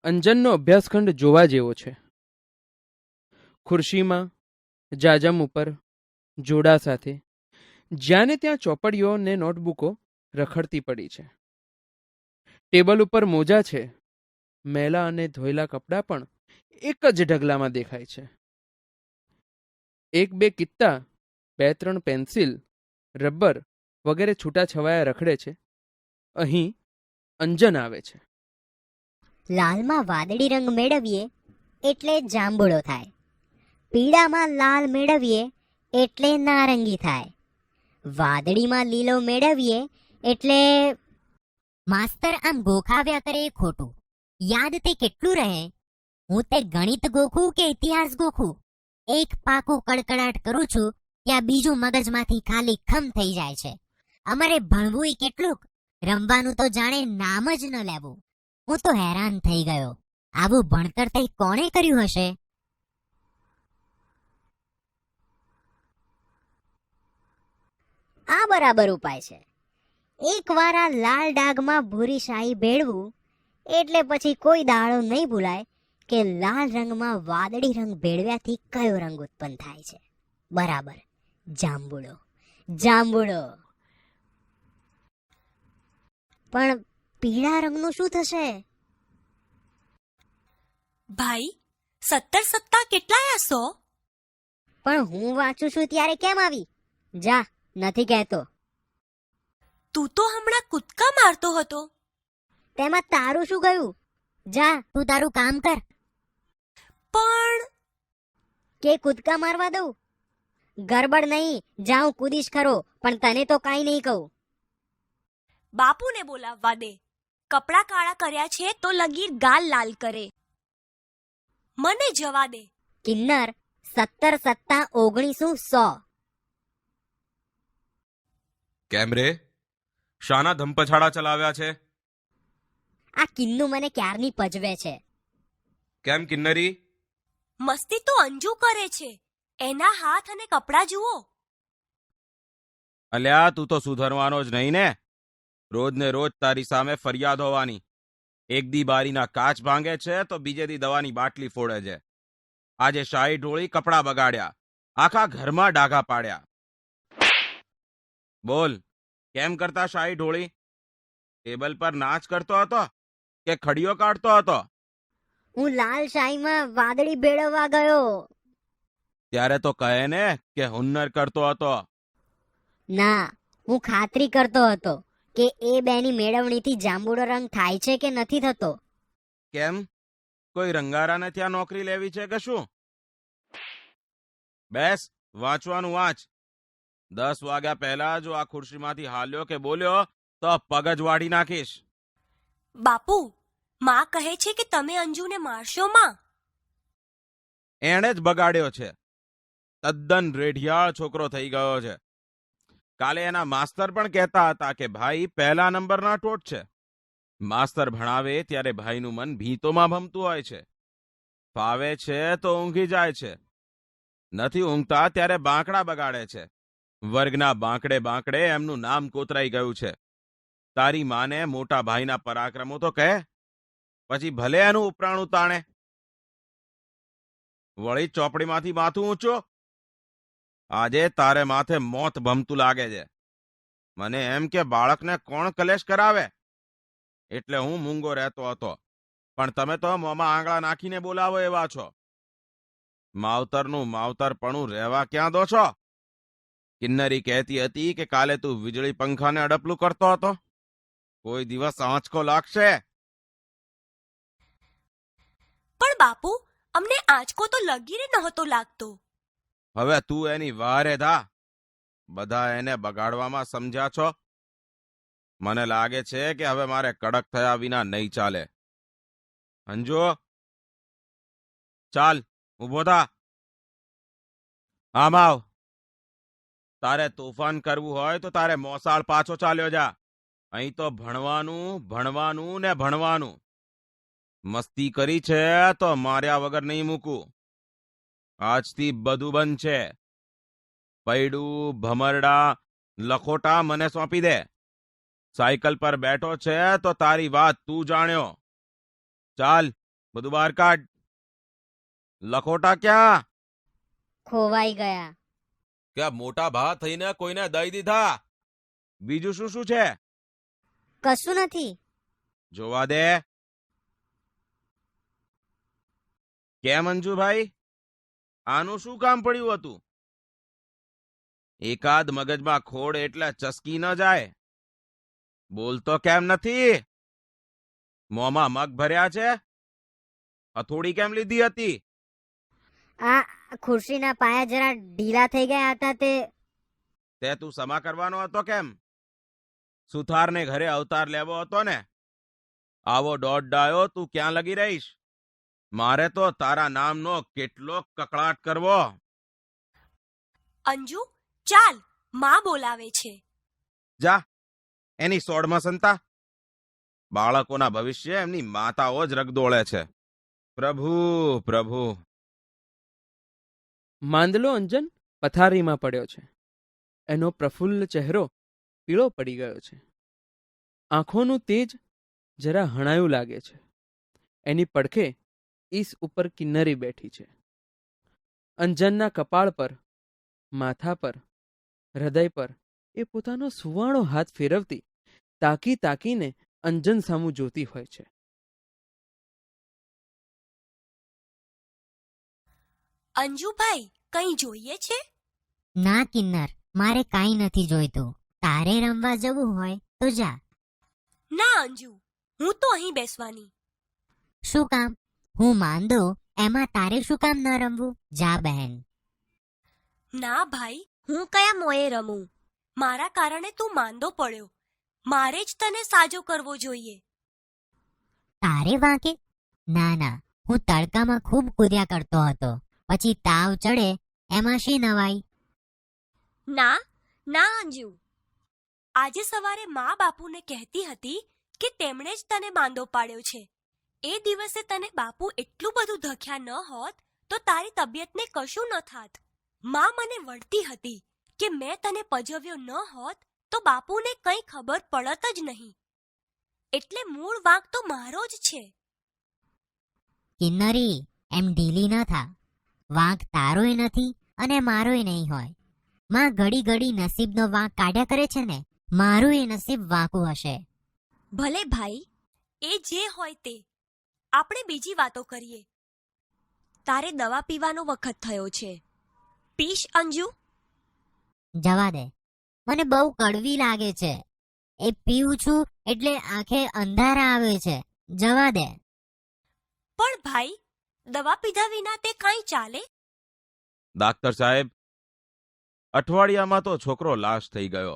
અંજનનો અભ્યાસખંડ જોવા જેવો છે. ખુરશીમાં જાજમ ઉપર જોડા સાથે જ્યાં ને ત્યાં ચોપડીઓ ને નોટબુકો રખડતી પડી છે. ટેબલ ઉપર મોજા છે. મેલા અને ધોયેલા કપડાં પણ એક જ ઢગલામાં દેખાય છે. એક બે કિત્તા, 2-3 પેન્સિલ, રબર વગેરે છૂટાછવાયા રખડે છે. અહીં અંજન આવે છે. લાલમાં વાદળી રંગ મેળવીએ એટલે જાંબુડો થાય. પીળામાં લાલ મેળવીએ એટલે નારંગી થાય. વાદળીમાં લીલો મેળવીએ એટલે માસ્તર આમ ગોખાવ્યા કરે એ ખોટું. યાદ તે કેટલું રહે? હું તે ગણિત ગોખું કે ઇતિહાસ ગોખું? એક પાકું કડકડાટ કરું છું ત્યાં બીજું મગજમાંથી ખાલી ખમ થઈ જાય છે. અમારે ભણવું કેટલુંક, રમવાનું તો જાણે નામ જ ન લેવું. હું તો હેરાન થઈ ગયો. આવું ભણતર તે કોણે કર્યું હશે? આ બરાબર ઉપાય છે. એકવાર આ લાલ ડાઘમાં ભૂરી શાહી ભેળવું એટલે પછી કોઈ દાડો નહીં ભૂલાય કે લાલ રંગમાં વાદળી રંગ ભેળવ્યાથી કયો રંગ ઉત્પન્ન થાય છે. બરાબર, જાંબુડો. જાંબુડો. પણ પીળા રંગનું શું થશે? ભાઈ, 17 સત્તા કેટલાયા 100? પણ હું વાંચું છું ત્યારે કેમ આવી? જા, નથી કહેતો. તું તો હમણાં કૂદકા મારતો હતો. તેમાં તારું શું ગયું? જા, તું તારું કામ કર. પણ કે કૂદકા મારવા દઉં? ગરબડ નહીં, જાઉં કૂદીશ ખરો, પણ તને તો કાંઈ નહીં કહું. બાપુને બોલાવવા દે. કપડાં કાળા કર્યા છે તો લગીર ગાલ લાલ કરે. મને જવા દે. કિન્નર, 17 સત્તા 19 100. કેમ રે? શાના ધમપછાડા ચલાવ્યા છે? આ કિન્નુ મને ક્યારની પજવે છે. કેમ કિન્નરી? મસ્તી તો અંજુ કરે છે. એના હાથ અને કપડાં જુઓ. અલ્યા, તું તો સુધરવાનો જ નહીં ને. રોજ ને રોજ તારી સામે ફરિયાદ હોવાની. એક દી બારીના કાચ ભાંગે છે તો બીજે દી દવાની બાટલી ફોડે છે. આજે શાહી ઢોળી કપડાં બગાડ્યા, આખા ઘરમાં ડાઘા પાડ્યા. બોલ, કેમ કરતા શાહી ઢોળી? ટેબલ પર નાચ કરતો હતો કે ખડીઓ કાઢતો હતો? હું લાલ શાહીમાં વાદળી ભેળવવા ગયો. ત્યારે તો કહે ને કે હુન્નર કરતો હતો. ના, હું ખાતરી કરતો હતો કે એ બેની મેળવણીથી જાંબુડો રંગ થાય છે કે નથી થતો. કેમ? કોઈ રંગારાને ત્યાં નોકરી લેવી છે કે શું? બેસ, વાંચવાનું વાંચ. 10 વાગ્યા પહેલા જો આ ખુરશીમાંથી હાલ્યો કે બોલ્યો તો પગ જ વાઢી નાખીશ. બાપુ, માં કહે છે કે તમે અંજુને મારશો માં. એણે જ બગાડ્યો છે. તદ્દન રેઢિયાળ છોકરો થઈ ગયો છે. કાલે એના માસ્તર પણ કહેતા હતા કે ભાઈ પહેલા નંબરના ટોટ છે. માસ્તર ભણાવે ત્યારે ભાઈનું મન ભીંતોમાં ભમતું હોય છે. ફાવે છે તો ઊંઘી જાય છે, નથી ઊંઘતા ત્યારે બાંકડા બગાડે છે. વર્ગના બાંકડે બાંકડે એમનું નામ કોતરાઈ ગયું છે. તારી માને મોટા ભાઈના પરાક્રમો તો કહે, પછી ભલે એનું ઉપરાણું તાણે. વળી ચોપડીમાંથી માથું ઊંચો. આજે તારે માથે મોત ભમતું લાગે છે. મને એમ કે બાળકને કોણ કલેશ કરાવે, એટલે હું મૂંગો રહેતો હતો. પણ તમે તો મોંમાં આંગળા નાખીને બોલાવો એવા છો. માવતરનું માવતરપણું રહેવા ક્યાં દો છો? કિન્નરી કહેતી હતી કે કાલે તું વીજળી પંખાને અડપલું કરતો હતો. કોઈ દિવસ આંચકો લાગશે? પણ બાપુ, અમને આંચકો તો લગીરે નહોતો લાગતો. હવે તું એની વારે થા. બધા એને બગાડવામાં સમજ્યા છો. મને લાગે છે કે હવે મારે કડક થયા વિના નહીં ચાલે. અંજુ, ચાલ, ઊભો થા. આમ આવ. તારે તોફાન કરવું હોય તો તારે મોસાળ પાછો ચાલ્યો જા. અહીં તો ભણવાનું ભણવાનું ને ભણવાનું. મસ્તી કરી છે તો માર્યા વગર નહીં મૂકું. આજથી બધું બંધ છે. પૈડું, ભમરડા, લખોટા મને સોંપી દે. સાયકલ પર બેઠો છે તો તારી વાત તું જાણ્યો. ચાલ, બધું બહાર કાઢ. લખોટા ક્યાં? ખોવાઈ ગયા. કે મોટા ભા થઈને કોઈને દઈ દીધા? બીજું શું શું છે? કશું નથી. જોવા દે. કેમ અંજુભાઈ, આનું શું કામ પડ્યું હતું? એકાદ મગજમાં ખોડ એટલે ચસકી ન જાય. બોલતો કેમ નથી? મોંમાં મગ ભર્યા છે? હથોડી કેમ લીધી હતી? આ ખુરશીના પાયા જરા ઢીલા થઈ ગયા હતા તે તું સમા કરવાનો હતો કેમ? સુથારને ઘરે અવતાર લેવો હતો ને? આવો દોઢ ડાયો તું ક્યાં લગી રહીશ? મારે તો તારા નામનો કેટલો કકળાટ કરવો. અંજુ ચાલ, માં બોલાવે છે. જા, એની સોડમાં સંતા. બાળકોના ભવિષ્ય એમની માતાઓ જ રગદોળે છે. પ્રભુ પ્રભુ. માંદલો અંજન પથારીમાં પડ્યો છે. એનો પ્રફુલ્લ ચહેરો પીળો પડી ગયો છે. આંખોનું તેજ જરા હણાયું લાગે છે. એની પડખે ઈસ ઉપર કિન્નરી બેઠી છે. અંજનના કપાળ પર, માથા પર, હૃદય પર એ પોતાનો સુવાળો હાથ ફેરવતી તાકી તાકીને અંજન સામું જોતી હોય છે. અંજુભાઈ, કંઈ જોઈએ છે? ના કિન્નર, મારે કાંઈ નથી જોઈતું. તારે રમવા જવું હોય તો જા. ના અંજુ, હું તો અહીં બેસવાની. શું કામ? હું માંદો એમાં તારે શું કામ ન રમવું? જા બહેન. ના ભાઈ, હું કયા મોએ રમું? મારા કારણે તું માંદો પડ્યો. મારે જ તને સાજો કરવો જોઈએ. તારે વાંકે? ના ના, હું તડકામાં ખૂબ કૂદ્યા કરતો હતો. પછી તાવ ચડે એમાં શી નવાઈ? ના ના અંજુ, આજે સવારે મા બાપુને કહેતી હતી કે તેમણે જ તને માંદો પાડ્યો છે. એ દિવસે તને બાપુ એટલું બધું ધક્યા ન હોત તો તારી તબિયતને કશું ન થાત. મા મને વળતી હતી કે મેં તને પજવ્યો ન હોત તો બાપુને કંઈ ખબર પડત જ નહીં. એટલે મૂળ વાંક તો મારો જ છે. કિન્નરી, એમ ઢીલી ન થા. વાંક તારોય નથી અને મારોય નહીં હોય. માં ઘડી ઘડી નસીબનો વાંક કાઢ્યા કરે છે ને, મારું એ નસીબ વાંકું હશે. ભલે ભાઈ, એ જે હોય તે. આપણે બીજી વાતો કરીએ. તારે દવા પીવાનો વખત થયો છે. પીશ અંજુ? જવા દે, મને બહુ કડવી લાગે છે. એ પીવું છું એટલે આંખે અંધારા આવે છે. જવા દે. પણ ભાઈ, દવા પીધા વિના તે કાંઈ ચાલે? ડાક્ટર સાહેબ, અઠવાડિયામાં તો છોકરો લાશ થઈ ગયો.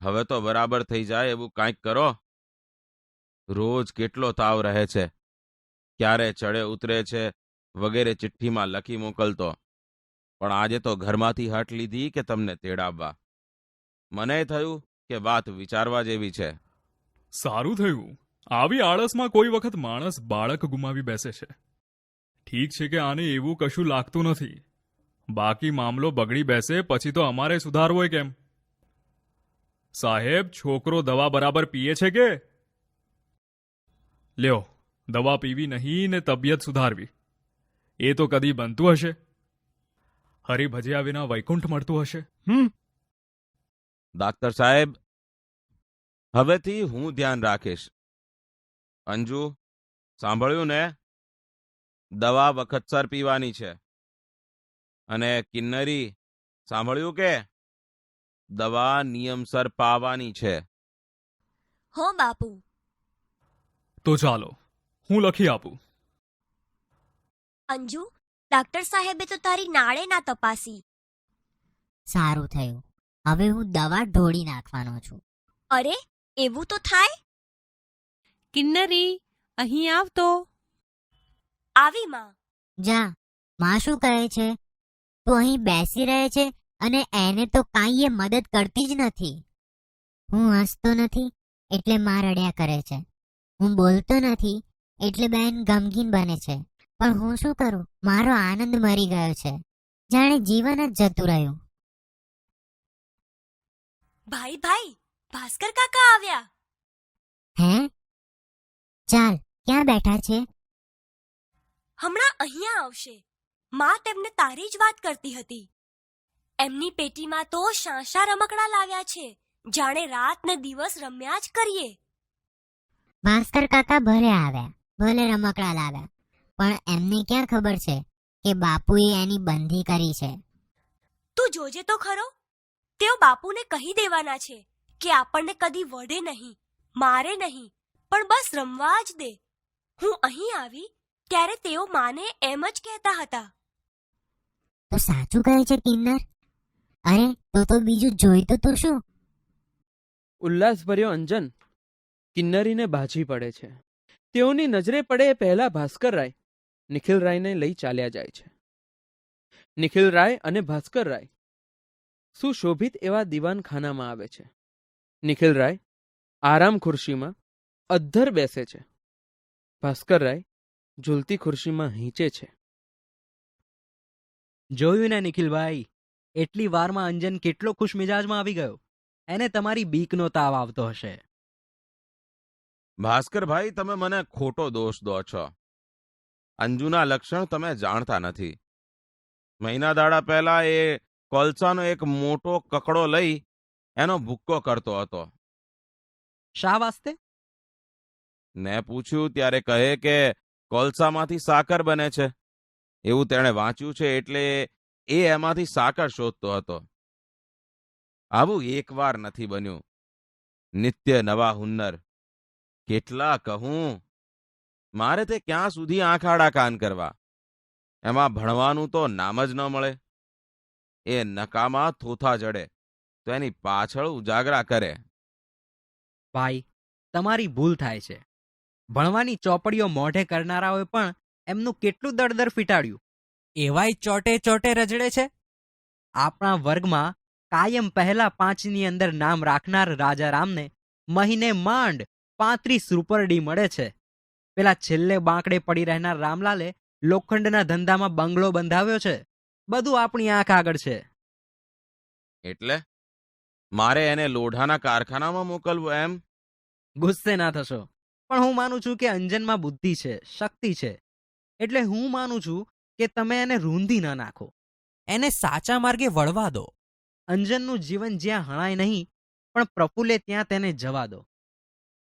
હવે તો બરાબર થઈ જાય એવું કાંઈક કરો. રોજ કેટલો તાવ રહે છે, ક્યારે ચડે ઉતરે છે વગેરે ચિઠ્ઠીમાં લખી મોકલતો. પણ આજે તો ઘરમાંથી હટ લીધી કે તમને તેડાવવા. મને થયું કે વાત વિચારવા જેવી છે. સારું થયું. આવી આળસમાં કોઈ વખત માણસ બાળક ગુમાવી બેસે છે. ઠીક છે કે આને એવું કશું લાગતું નથી. બાકી મામલો બગડી બેસે પછી તો અમારે સુધારવો કેમ? સાહેબ, છોકરો દવા બરાબર પીએ છે કે? લ્યો, દવા પીવી નહીં ને તબિયત સુધારવી, એ તો કદી બનતું હશે? હરિભજ્યા વિના વૈકુંઠ મળતું હશે? ડાક્ટર સાહેબ, હવેથી હું ધ્યાન રાખીશ. અંજુ, સાંભળ્યું ને? દવા વખતસર પીવાની છે. અને કિન્નરી, સાંભળ્યું કે? દવા નિયમસર પાવાની છે. હો બાપુ. તો ચાલો, હું લખી આપું. અંજુ, ડાક્ટર સાહેબે તો તારી નાળે ના તપાસી. સારું થયું. હવે હું દવા ઢોળી નાખવાનો છું. અરે, એવું તો થાય? કિન્નરી, અહીં આવ તો. આવી માં. જા, માં શું કહે છે? તું અહીં બેસી રહે છે અને એને તો કાંઈ એ મદદ કરતી જ નથી. હું હસતો નથી એટલે માં રડ્યા કરે છે. હું બોલતો નથી એટલે બહેન ગમગીન બને છે. પણ હું શું કરું? મારો આનંદ મરી ગયો છે. જાણે જીવન જ જતું રહ્યું. ભાઈ ભાઈ, ભાસ્કર કાકા આવ્યા. હે? ચાલ, ક્યાં બેઠા છે? હમણાં અહીંયા આવશે. માં તેમને તારી જ વાત કરતી હતી. એમની પેટીમાં તો શાંશા રમકડા લાવ્યા છે, જાણે રાત ને દિવસ રમ્યા જ કરીએ. માસ્તર કાકા ભલે આવ્યા, ભલે રમકડા લાવ્યા, પણ એમને ક્યાં ખબર છે કે બાપુએ એની બંધી કરી છે. તું જોજે તો ખરો, તેઓ બાપુને કહી દેવાના છે કે આપણને કદી વઢે નહીં, મારે નહીં, પણ બસ રમવા જ દે. હું અહીં આવી ત્યારે તેઓ માને એમ જ કહેતા હતા. તો સાચું કહે છે કિન્નર? અરે તો બીજું જોઈતું તો શું? ઉલ્લાસભર્યો અંજન કિન્નરીને બાજી પડે છે. તેઓની નજરે પડે એ પહેલા ભાસ્કરરાય નિખિલરાયને લઈ ચાલ્યા જાય છે. નિખિલરાય અને ભાસ્કરરાય સુશોભિત એવા દીવાનખાનામાં આવે છે. નિખિલરાય આરામ ખુરશીમાં અદ્ધર બેસે છે. ભાસ્કરરાય ઝૂલતી ખુરશીમાં હીંચે છે. જોયું ને નિખિલભાઈ, એટલી વારમાં અંજન કેટલો ખુશ મિજાજમાં આવી ગયો. એને તમારી બીકનો તાવ આવતો હશે. ભાસ્કરભાઈ, તમે મને ખોટો દોષ દો છો. અંજુના લક્ષણ તમે જાણતા નથી. મહિના દાડા પહેલા એ કોલસાનો એક મોટો કકડો લઈ એનો ભૂક્કો કરતો હતો. શા વાસ્તે? મેં પૂછ્યું ત્યારે કહે કે કોલસામાંથી સાકર બને છે. એવું તેણે વાંચ્યું છે એટલે એ એમાંથી સાકર શોધતો હતો. આવું એકવાર નથી બન્યું. નિત્ય નવા હુન્નર. કેટલા કહું, મારે તે ક્યાં સુધી આંખ આડા કાન કરવા? એમાં ભણવાનું તો નામ જ ન મળે. એ નકામા થોથા જડે તો એની પાછળ ઉજાગરા કરે. ભાઈ, તમારી ભૂલ થાય છે. ભણવાની ચોપડીઓ મોઢે કરનારાઓએ પણ એમનું કેટલું દળદર ફીટાડ્યું. એવાય ચોટે ચોટે રજડે છે. આપણા વર્ગમાં કાયમ પહેલા 5ની અંદર નામ રાખનાર રાજારામને મહિને માંડ 35 રૂપરડી મળે છે. પેલા છેલ્લે બાંકડે પડી રહેનાર રામલાલે લોખંડના ધંધામાં બંગલો બંધાવ્યો છે. બધું આપણી આંખ આગળ છે. એટલે મારે એને લોઢાના કારખાનામાં મોકલવું એમ? ગુસ્સે ના થશો, પણ હું માનું છું કે અંજનમાં બુદ્ધિ છે, શક્તિ છે. એટલે હું માનું છું કે તમે એને રૂંધી ન નાખો. એને સાચા માર્ગે વળવા દો. અંજનનું જીવન જ્યાં હણાય નહીં પણ પ્રફુલ્લે ત્યાં તેને જવા દો.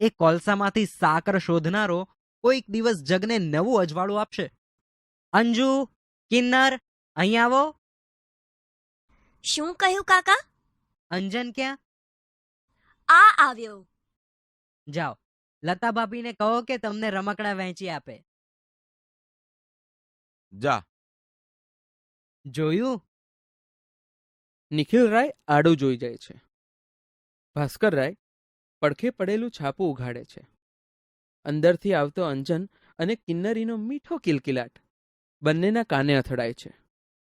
એ કોલસામાંથી સાકર શોધનારો કોઈક દિવસ જગને નવું અજવાળું આપશે. અંજુ, કિન્નર, અહીં આવો. શું કહ્યું કાકા? અંજન ક્યાં? આ આવ્યો. જાઓ, લતા ભાભીને કહો કે તમને રમકડા વહેંચી આપે. જા. જોયું? નિખિલરાય આડું જોઈ જાય છે. ભાસ્કરરાય પડખે પડેલું છાપું ઉઘાડે છે. અંદરથી આવતો અંજન અને કિન્નરીનો મીઠો કિલકિલાટ બંનેના કાને અથડાય છે.